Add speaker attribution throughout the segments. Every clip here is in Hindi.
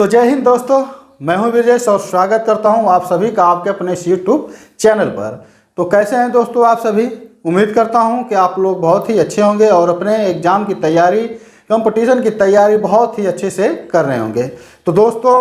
Speaker 1: तो जय हिंद दोस्तों, मैं हूं विजय और स्वागत करता हूं आप सभी का आपके अपने यूट्यूब चैनल पर। तो कैसे हैं दोस्तों आप सभी? उम्मीद करता हूं कि आप लोग बहुत ही अच्छे होंगे और अपने एग्ज़ाम की तैयारी, कंपटीशन की तैयारी बहुत ही अच्छे से कर रहे होंगे। तो दोस्तों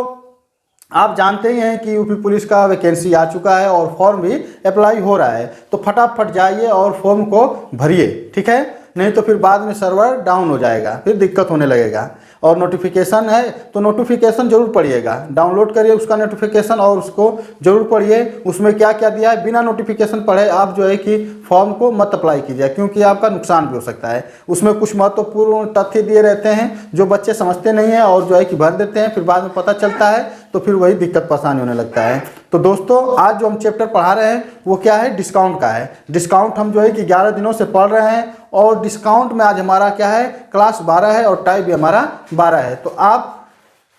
Speaker 1: आप जानते ही हैं कि यूपी पुलिस का वैकेंसी आ चुका है और फॉर्म भी अप्लाई हो रहा है। तो फटाफट जाइए और फॉर्म को भरिए, ठीक है? नहीं तो फिर बाद में सर्वर डाउन हो जाएगा, फिर दिक्कत होने लगेगा। और नोटिफिकेशन है तो नोटिफिकेशन जरूर पढ़िएगा, डाउनलोड करिए उसका नोटिफिकेशन और उसको जरूर पढ़िए। उसमें क्या क्या दिया है, बिना नोटिफिकेशन पढ़े आप जो है कि फॉर्म को मत अप्लाई कीजिए, क्योंकि आपका नुकसान भी हो सकता है। उसमें कुछ महत्वपूर्ण तथ्य दिए रहते हैं जो बच्चे समझते नहीं हैं और जो है कि भर देते हैं, फिर बाद में पता चलता है तो फिर वही दिक्कत परेशानी होने लगता है। तो दोस्तों आज जो हम चैप्टर पढ़ा रहे हैं वो क्या है, डिस्काउंट का है। डिस्काउंट हम जो है कि 11 दिनों से पढ़ रहे हैं और डिस्काउंट में आज हमारा क्या है, क्लास 12 है और टाइप भी हमारा 12 है। तो आप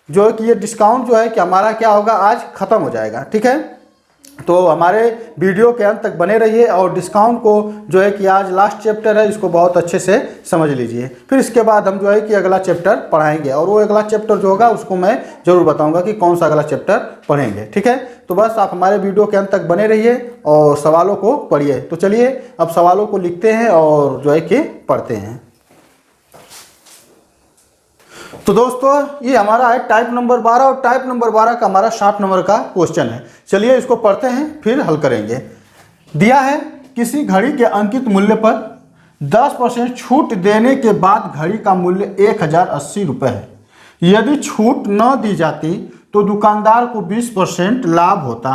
Speaker 1: जो है कि ये डिस्काउंट जो है कि हमारा क्या होगा, आज ख़त्म हो जाएगा, ठीक है? तो हमारे वीडियो के अंत तक बने रहिए और डिस्काउंट को जो है कि आज लास्ट चैप्टर है, इसको बहुत अच्छे से समझ लीजिए। फिर इसके बाद हम जो है कि अगला चैप्टर पढ़ाएंगे और वो अगला चैप्टर जो होगा उसको मैं ज़रूर बताऊंगा कि कौन सा अगला चैप्टर पढ़ेंगे, ठीक है? तो बस आप हमारे वीडियो के अंत तक बने रहिए और सवालों को पढ़िए। तो चलिए अब सवालों को लिखते हैं और जो है कि पढ़ते हैं। तो दोस्तों ये हमारा है टाइप नंबर 12 और टाइप नंबर 12 का हमारा 60 नंबर का क्वेश्चन है। चलिए इसको पढ़ते हैं फिर हल करेंगे। दिया है किसी घड़ी के अंकित मूल्य पर 10% छूट देने के बाद घड़ी का मूल्य 1080 रुपये है। यदि छूट न दी जाती तो दुकानदार को 20% लाभ होता,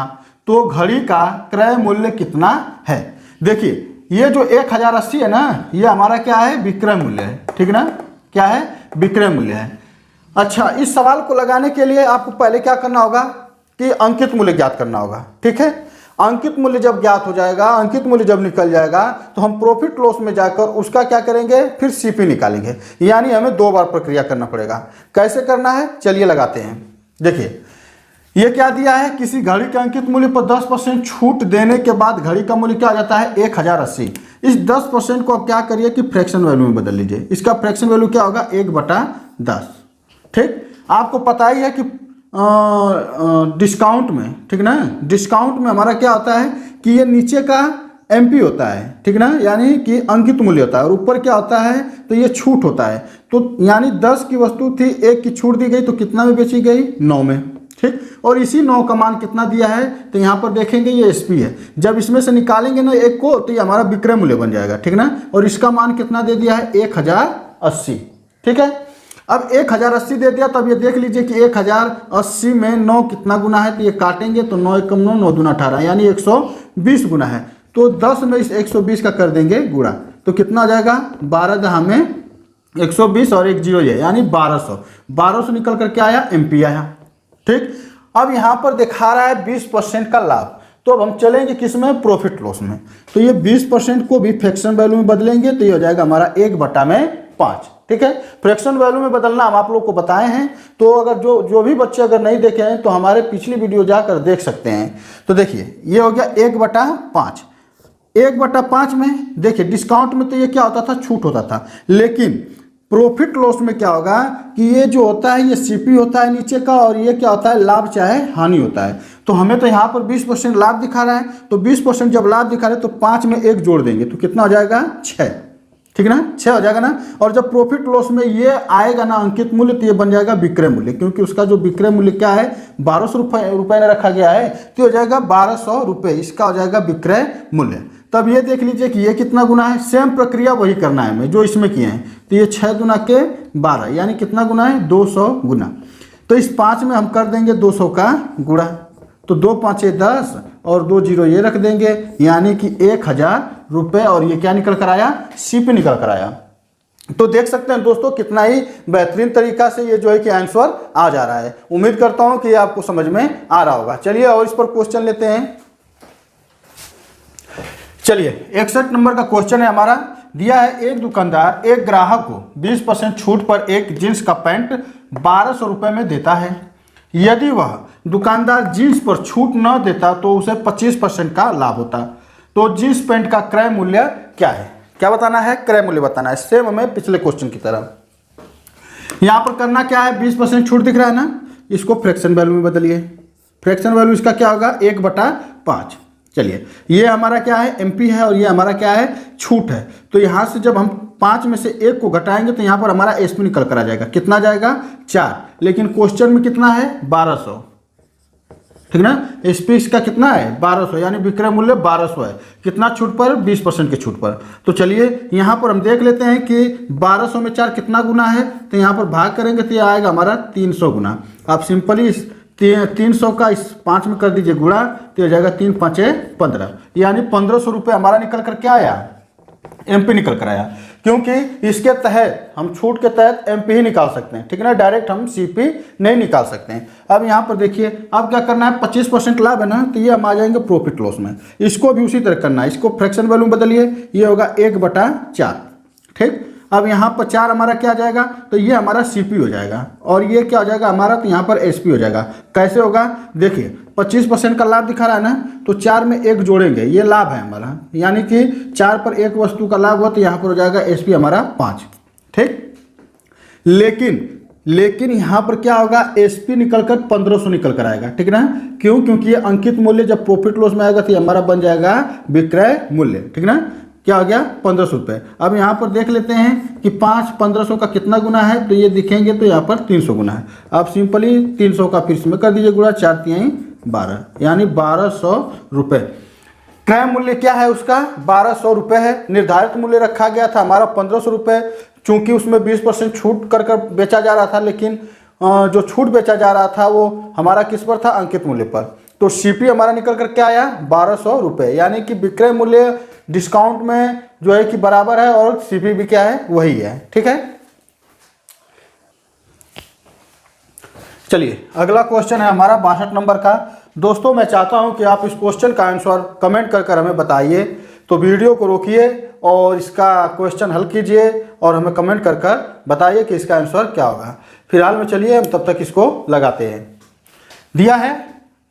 Speaker 1: तो घड़ी का क्रय मूल्य कितना है? देखिए ये जो 1080 है ना, ये हमारा क्या है, विक्रय मूल्य है, ठीक ना? क्या है, विक्रय मूल्य है। अच्छा, इस सवाल को लगाने के लिए आपको पहले क्या करना होगा कि अंकित मूल्य ज्ञात करना होगा, ठीक है? अंकित मूल्य जब ज्ञात हो जाएगा, अंकित मूल्य जब निकल जाएगा तो हम प्रॉफिट लॉस में जाकर उसका क्या करेंगे, फिर सीपी निकालेंगे। यानी हमें 2 बार प्रक्रिया करना पड़ेगा। कैसे करना है चलिए लगाते हैं। देखिए ये क्या दिया है, किसी घड़ी के अंकित मूल्य पर 10% छूट देने के बाद घड़ी का मूल्य क्या आ जाता है, 1080। इस 10% को आप क्या करिए कि फ्रैक्शन वैल्यू में बदल लीजिए। इसका फ्रैक्शन वैल्यू क्या होगा, 1/10, ठीक? आपको पता ही है कि डिस्काउंट में, ठीक ना, डिस्काउंट में हमारा क्या होता है कि ये नीचे का एमपी होता है, ठीक ना, यानी कि अंकित मूल्य होता है और ऊपर क्या होता है तो ये छूट होता है। तो यानी 10 की वस्तु थी, 1 की छूट दी गई तो कितना में बेची गई, 9 में, ठीक? और इसी 9 का मान कितना दिया है तो यहाँ पर देखेंगे ये एसपी है। जब इसमें से निकालेंगे ना 1 को तो ये हमारा विक्रय मूल्य बन जाएगा, ठीक ना? और इसका मान कितना दे दिया है, 1080, ठीक है? अब 1080 दे दिया, तब ये देख लीजिए कि 1080 में 9 कितना गुना है, तो ये काटेंगे तो 9 एकम 9, 9 दूना 18, यानी 120 गुना है। तो 10 में इस 120 का कर देंगे गुणा, तो कितना आ जाएगा, 12 जहाँ में 120 और 1 जीरो है यानी 1200। 1200 निकल कर क्या आया, एमपी आया, ठीक? अब यहाँ पर दिखा रहा है 20% का लाभ, तो अब हम चलेंगे किस में, प्रॉफिट लॉस में। तो ये 20% को भी फ्रैक्शन वैल्यू में बदलेंगे तो ये हो जाएगा हमारा 1/5, ठीक है? फ्रैक्शन वैल्यू में बदलना हम आप लोग को बताए हैं, तो अगर जो भी बच्चे अगर नहीं देखे हैं तो हमारे पिछली वीडियो जाकर देख सकते हैं। तो देखिए ये हो गया 1/5। 1/5 में देखिए डिस्काउंट में तो ये क्या होता था, छूट होता था, लेकिन प्रॉफिट लॉस में क्या होगा कि ये जो होता है ये सीपी होता है नीचे का और ये क्या होता है, लाभ चाहे हानि होता है। तो हमें तो यहाँ पर 20% लाभ दिखा रहा है, तो 20% जब लाभ दिखा रहे तो 5 में 1 जोड़ देंगे तो कितना हो जाएगा, 6, ठीक ना? 6 हो जाएगा ना? और जब प्रॉफिट लॉस में ये आएगा ना अंकित मूल्य तो ये बन जाएगा विक्रय मूल्य, क्योंकि उसका जो विक्रय मूल्य क्या है, 1200 रुपये में रखा गया है, तो हो जाएगा 1200 रुपये, इसका हो जाएगा विक्रय मूल्य। तब ये देख लीजिए कि ये कितना गुना है, सेम प्रक्रिया वही करना है हमें जो इसमें किए हैं। तो ये 6 दूना के 12 यानी कितना गुना है, 200 गुना। तो इस 5 में हम कर देंगे 200 का गुणा, तो 2 5 10 और 2 जीरो ये रख देंगे, यानी कि 1000 रुपये। और ये क्या निकल कर आया, सीपी निकल कर आया। तो देख सकते हैं दोस्तों कितना ही बेहतरीन तरीका से ये जो है कि आंसर आ जा रहा है। उम्मीद करता हूं कि ये आपको समझ में आ रहा होगा। चलिए और इस पर क्वेश्चन लेते हैं। चलिए 61 नंबर का क्वेश्चन है हमारा। दिया है एक दुकानदार एक ग्राहक को 20% छूट पर एक जींस का पैंट 1200 रुपये में देता है। यदि वह दुकानदार जींस पर छूट न देता तो उसे 25% का लाभ होता। तो जींस पैंट का क्रय मूल्य क्या है, क्या बताना है, क्रय मूल्य बताना है। सेम हमें पिछले क्वेश्चन की तरह यहाँ पर करना क्या है, 20% छूट दिख रहा है ना, इसको फ्रैक्शन वैल्यू में बदलिए। फ्रैक्शन वैल्यू इसका क्या होगा 1/5। चलिए ये हमारा क्या है एमपी है और ये हमारा क्या है छूट है। तो यहाँ से जब हम 5 में से 1 को घटाएंगे तो यहाँ पर हमारा एसपी निकल कर आ जाएगा। कितना जाएगा 4, लेकिन क्वेश्चन में कितना है 1200, ठीक ना। एसपी इसका कितना है 1200, यानी विक्रय मूल्य 1200 है। कितना छूट पर 20% के छूट पर। तो चलिए यहाँ पर हम देख लेते हैं कि 1200 में 4 कितना गुना है। तो यहाँ पर भाग करेंगे तो ये आएगा हमारा 300 गुना। आप सिंपली 300 का इस 5 में कर दीजिए गुणा, तो हो जाएगा 3 5 15, यानी 1500 रुपये हमारा निकल कर क्या आया एमपी निकल कर आया। क्योंकि इसके तहत हम छूट के तहत एमपी ही निकाल सकते हैं, ठीक है ना, डायरेक्ट हम सीपी नहीं निकाल सकते हैं। अब यहाँ पर देखिए अब क्या करना है 25% लाभ है ना, तो ये हम आ जाएंगे प्रॉफिट लॉस में। इसको भी उसी तरह करना है, इसको फ्रैक्शन वैल्यू बदलिए, ये होगा 1/4, ठीक। अब यहाँ पर 4 हमारा क्या आ जाएगा, तो ये हमारा सीपी हो जाएगा और ये क्या हो जाएगा हमारा, तो यहाँ पर एसपी हो जाएगा। कैसे होगा देखिए 25% का लाभ दिखा रहा है ना, तो 4 में 1 जोड़ेंगे, ये लाभ है हमारा, यानी कि 4 पर 1 वस्तु का लाभ हुआ, तो यहाँ पर हो जाएगा एसपी हमारा 5, ठीक। लेकिन यहाँ पर क्या होगा एसपी निकल कर 1500 निकल कर आएगा, ठीक ना। क्यों, क्योंकि ये अंकित मूल्य जब प्रॉफिट लॉस में आएगा तो हमारा बन जाएगा विक्रय मूल्य, ठीक ना। क्या हो गया 1500 रुपये। अब यहाँ पर देख लेते हैं कि 5 1500 का कितना गुना है, तो ये दिखेंगे तो यहाँ पर 300 गुना है। आप सिंपली 300 का फिर इसमें कर दीजिए गुणा, 4 3 12, यानी 1200 रुपये। क्रय मूल्य क्या है उसका 1200 रुपये है। निर्धारित मूल्य रखा गया था हमारा 1500 रुपये, चूँकि उसमें 20% छूट कर बेचा जा रहा था, लेकिन जो छूट बेचा जा रहा था वो हमारा किस पर था अंकित मूल्य पर। तो सीपी हमारा निकल कर क्या आया 1200 रुपये, यानी कि विक्रय मूल्य डिस्काउंट में जो है कि बराबर है और सीपी भी क्या है वही है, ठीक है। चलिए अगला क्वेश्चन है हमारा 62 नंबर का। दोस्तों मैं चाहता हूं कि आप इस क्वेश्चन का आंसर कमेंट कर हमें बताइए। तो वीडियो को रोकिए और इसका क्वेश्चन हल कीजिए और हमें कमेंट कर बताइए कि इसका आंसर क्या होगा। फिलहाल में चलिए हम तब तक इसको लगाते हैं। दिया है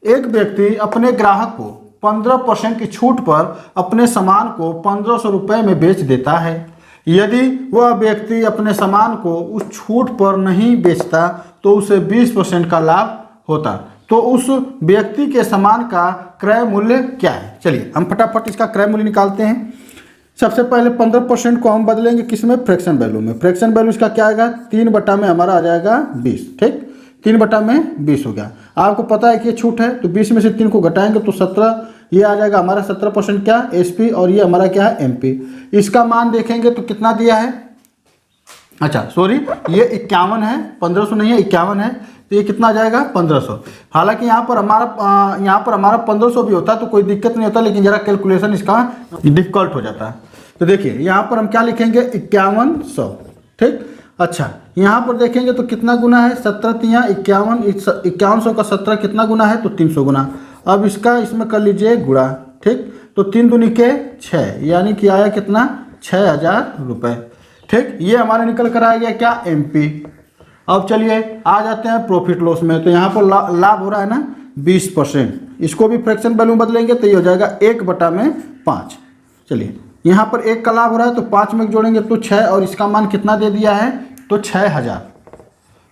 Speaker 1: एक व्यक्ति अपने ग्राहक को 15% की छूट पर अपने सामान को 1500 रुपये में बेच देता है। यदि वह व्यक्ति अपने सामान को उस छूट पर नहीं बेचता तो उसे 20% का लाभ होता। तो उस व्यक्ति के सामान का क्रय मूल्य क्या है। चलिए हम फटाफट इसका क्रय मूल्य निकालते हैं। सबसे पहले 15% को हम बदलेंगे किसमें फ्रैक्शन वैल्यू में। फ्रैक्शन वैल्यू इसका क्या आएगा 3 में हमारा आ जाएगा 20, ठीक। 3/20 हो गया। आपको पता है कि ये छूट है तो 20 में से 3 को घटाएंगे तो 17, ये आ जाएगा हमारा 17% क्या एसपी और ये हमारा क्या है एमपी। इसका मान देखेंगे तो कितना दिया है, अच्छा सॉरी ये 51 है, 1500 नहीं है 51 है, तो ये कितना आ जाएगा 1500। हालांकि यहाँ पर हमारा 1500 भी होता तो कोई दिक्कत नहीं होता, लेकिन जरा कैलकुलेशन इसका डिफिकल्ट हो जाता है। तो देखिए यहाँ पर हम क्या लिखेंगे 5100, ठीक। अच्छा यहाँ पर देखेंगे तो कितना गुना है 17 3 5100 का 17 कितना गुना है तो 300 गुना। अब इसका इसमें कर लीजिए गुणा, ठीक। तो 3 दूनी के 6, यानी कि आया कितना 6000 रुपये, ठीक। ये हमारा निकल कर आ गया क्या एमपी। अब चलिए आ जाते हैं प्रॉफिट लॉस में। तो यहाँ पर लाभ हो रहा है ना 20%, इसको भी फ्रैक्शन वैल्यू बदलेंगे तो ये हो जाएगा 1/5। चलिए यहाँ पर 1 का लाभ हो रहा है तो 5 में जोड़ेंगे तो 6 और इसका मान कितना दे दिया है तो 6000,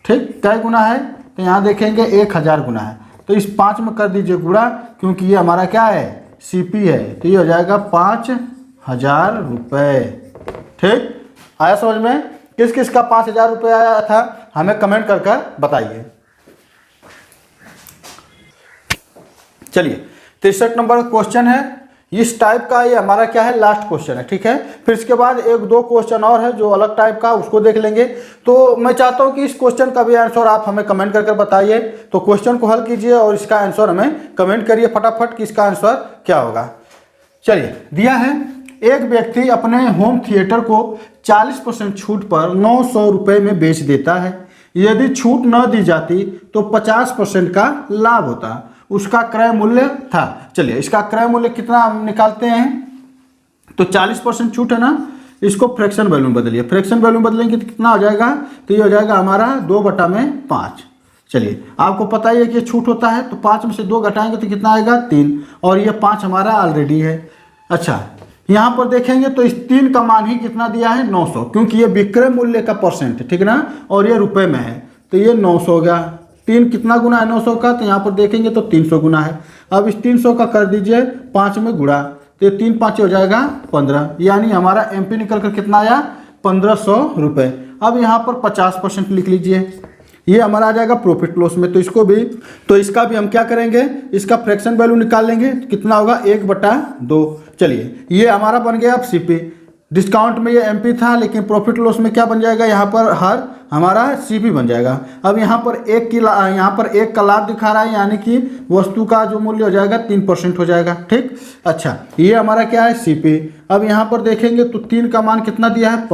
Speaker 1: ठीक। कै गुना है तो यहाँ देखेंगे 1000 गुना है, तो इस 5 में कर दीजिए गुणा, क्योंकि ये हमारा क्या है सीपी है, तो ये हो जाएगा 5000 रुपये, ठीक। आया समझ में। किस किस का 5000 रुपये आया था हमें कमेंट कर बताइए। चलिए 63 नंबर क्वेश्चन है इस टाइप का, ये हमारा क्या है लास्ट क्वेश्चन है, ठीक है। फिर इसके बाद 1-2 क्वेश्चन और है जो अलग टाइप का, उसको देख लेंगे। तो मैं चाहता हूं कि इस क्वेश्चन का भी आंसर आप हमें कमेंट कर बताइए। तो क्वेश्चन को हल कीजिए और इसका आंसर हमें कमेंट करिए फटाफट कि इसका आंसर क्या होगा। चलिए दिया है एक व्यक्ति अपने होम थिएटर को 40% छूट पर 900 रुपये में बेच देता है। यदि छूट न दी जाती तो 50% का लाभ होता। उसका क्रय मूल्य था। चलिए इसका क्रय मूल्य कितना हम निकालते हैं, तो 40% छूट है ना, इसको फ्रैक्शन वैल्यू में बदलिए। फ्रैक्शन वैल्यू में बदलेंगे तो कितना हो जाएगा, तो ये हो जाएगा हमारा 2/5। चलिए आपको पता ही है कि ये छूट होता है, तो 5 में से 2 घटाएंगे तो कितना आएगा 3, और ये 5 हमारा ऑलरेडी है। अच्छा यहाँ पर देखेंगे तो इस 3 का मान ही कितना दिया है 900, क्योंकि ये विक्रय मूल्य का परसेंट है, ठीक ना, और ये रुपए में है, तो ये 900 हो गया, 3 कितना गुना है 900 का, तो यहाँ पर देखेंगे तो 300 गुना है। अब इस 300 का कर दीजिए 5 में गुणा, तो 3 5 हो जाएगा 15, यानी हमारा एमपी निकल कर कितना आया 1500 रुपये। अब यहाँ पर 50% लिख लीजिए, ये हमारा आ जाएगा प्रॉफिट लॉस में। तो इसका भी हम क्या करेंगे, इसका फ्रैक्शन वैल्यू निकाल लेंगे, कितना होगा 1/2। चलिए ये हमारा बन गया अब सीपी। डिस्काउंट में ये एमपी था, लेकिन प्रॉफिट लॉस में क्या बन जाएगा, यहाँ पर हर हमारा सीपी बन जाएगा। अब यहाँ पर एक का लाभ दिखा रहा है, यानी कि वस्तु का जो मूल्य हो जाएगा 3% हो जाएगा। ठीक, अच्छा ये हमारा क्या है सीपी। अब यहाँ पर देखेंगे तो 3 का मान कितना दिया है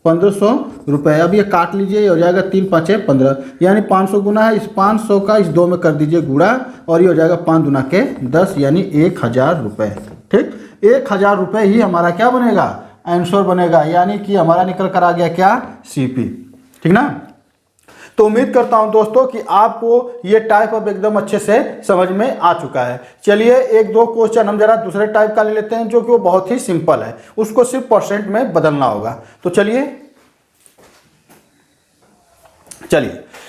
Speaker 1: 1500 रुपये। अब ये काट लीजिए, ये हो जाएगा 3 5 15, यानी 500 गुना है। इस 500 का इस 2 में कर दीजिए गुणा, और ये हो जाएगा 5 दूना के 10, यानी 1000 रुपये। ठीक, 1000 रुपये ही हमारा क्या बनेगा, आंसर बनेगा, यानी कि हमारा निकल कर आ गया क्या सीपी। ठीक ना। तो उम्मीद करता हूं दोस्तों कि आपको ये टाइप अब एकदम अच्छे से समझ में आ चुका है। चलिए 1-2 क्वेश्चन हम जरा दूसरे टाइप का ले लेते हैं, जो कि वो बहुत ही सिंपल है, उसको सिर्फ परसेंट में बदलना होगा। तो चलिए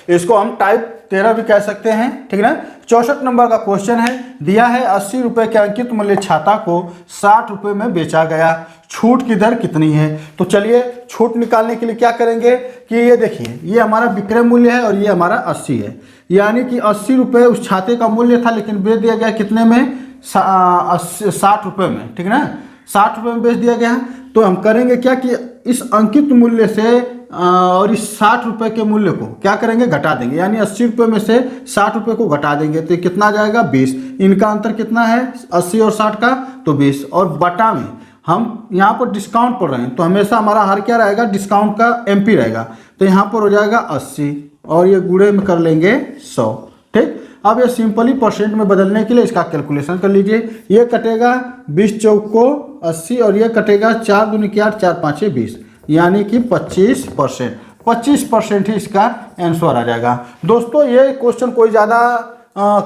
Speaker 1: इसको हम टाइप 13 भी कह सकते हैं। ठीक ना। 64 नंबर का क्वेश्चन है, दिया है 80 रुपये के अंकित मूल्य छाता को 60 रुपये में बेचा गया, छूट की दर कितनी है। तो चलिए छूट निकालने के लिए क्या करेंगे कि ये देखिए, ये हमारा विक्रय मूल्य है और ये हमारा 80 है, यानी कि 80 रुपये उस छाते का मूल्य था, लेकिन बेच दिया गया कितने में 60 रुपये में। ठीक ना, 60 रुपये में बेच दिया गया। तो हम करेंगे क्या कि इस अंकित मूल्य से और इस 60 रुपये के मूल्य को क्या करेंगे, घटा देंगे, यानी 80 रुपये में से 60 रुपये को घटा देंगे, तो कितना आ जाएगा 20। इनका अंतर कितना है 80 और 60 का, तो 20। और बटा में हम यहाँ पर डिस्काउंट पढ़ रहे हैं, तो हमेशा हमारा हर क्या रहेगा, डिस्काउंट का एमपी रहेगा, तो यहाँ पर हो जाएगा 80 और ये गुणे में कर लेंगे 100। ठीक, अब ये सिंपली परसेंट में बदलने के लिए इसका कैलकुलेशन कर लीजिए। ये कटेगा 20 चौक को 80 और ये कटेगा 4 दूनी 8 4 5 20, यानी कि 25% ही इसका आंसर आ जाएगा। दोस्तों ये क्वेश्चन कोई ज़्यादा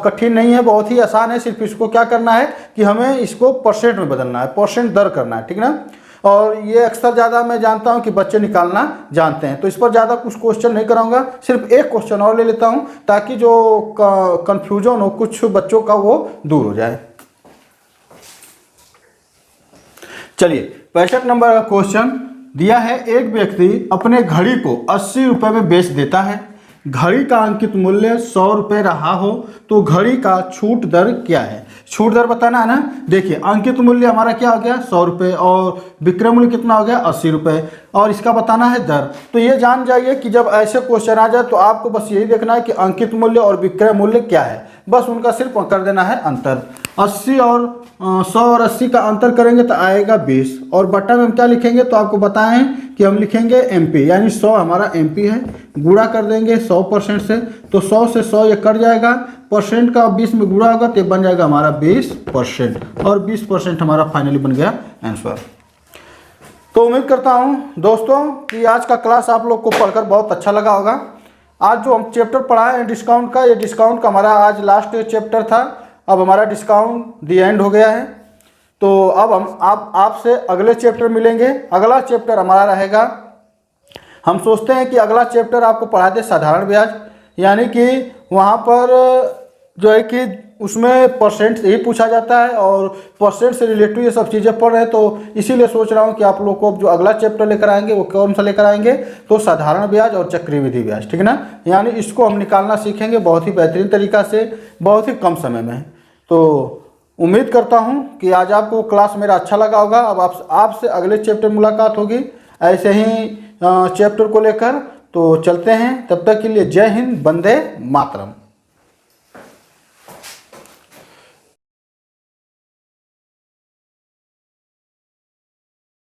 Speaker 1: कठिन नहीं है, बहुत ही आसान है। सिर्फ इसको क्या करना है कि हमें इसको परसेंट में बदलना है, परसेंट दर करना है। ठीक ना। और ये अक्सर ज़्यादा मैं जानता हूं कि बच्चे निकालना जानते हैं, तो इस पर ज़्यादा कुछ क्वेश्चन नहीं कराऊंगा, सिर्फ एक क्वेश्चन और ले लेता हूं, ताकि जो कन्फ्यूजन हो कुछ बच्चों का वो दूर हो जाए। चलिए 65 नंबर का क्वेश्चन दिया है, एक व्यक्ति अपने घड़ी को 80 रुपये में बेच देता है, घड़ी का अंकित मूल्य 100 रुपये रहा हो, तो घड़ी का छूट दर क्या है। छूट दर बताना है ना। देखिए अंकित मूल्य हमारा क्या हो गया 100 रुपये, और विक्रय मूल्य कितना हो गया 80 रुपये, और इसका बताना है दर। तो ये जान जाइए कि जब ऐसे क्वेश्चन आ जाए तो आपको बस यही देखना है कि अंकित मूल्य और विक्रय मूल्य क्या है, बस उनका सिर्फ कर देना है अंतर। 80 और 100 और 80 का अंतर करेंगे तो आएगा 20, और बटा में हम क्या लिखेंगे, तो आपको बताएं कि हम लिखेंगे एमपी, यानी 100 हमारा एमपी है, गुणा कर देंगे 100% से, तो 100 से 100 ये कट जाएगा, परसेंट का 20 में गुणा होगा तो बन जाएगा हमारा 20%, और 20% हमारा फाइनली बन गया आंसर। तो उम्मीद करता हूं दोस्तों कि आज का क्लास आप लोग को पढ़कर बहुत अच्छा लगा होगा। आज जो हम चैप्टर पढ़ाए हैं डिस्काउंट का, ये डिस्काउंट का हमारा आज लास्ट चैप्टर था। अब हमारा डिस्काउंट दी एंड हो गया है, तो अब हम आपसे अगले चैप्टर मिलेंगे। अगला चैप्टर हमारा रहेगा, हम सोचते हैं कि अगला चैप्टर आपको पढ़ा दे साधारण ब्याज, यानी कि वहाँ पर जो है कि उसमें परसेंट से ही पूछा जाता है, और परसेंट से रिलेटेड ये सब चीज़ें पढ़ रहे हैं, तो इसीलिए सोच रहा हूँ कि आप लोग को जो अगला चैप्टर लेकर आएंगे वो कौन सा लेकर आएंगे, तो साधारण ब्याज और चक्रवृद्धि ब्याज। ठीक है ना, यानी इसको हम निकालना सीखेंगे बहुत ही बेहतरीन तरीका से, बहुत ही कम समय में। तो उम्मीद करता हूँ कि आज आपको क्लास मेरा अच्छा लगा होगा। अब आपसे अगले चैप्टर मुलाकात होगी ऐसे ही चैप्टर को लेकर। तो चलते हैं, तब तक के लिए जय हिंद, वंदे मातरम।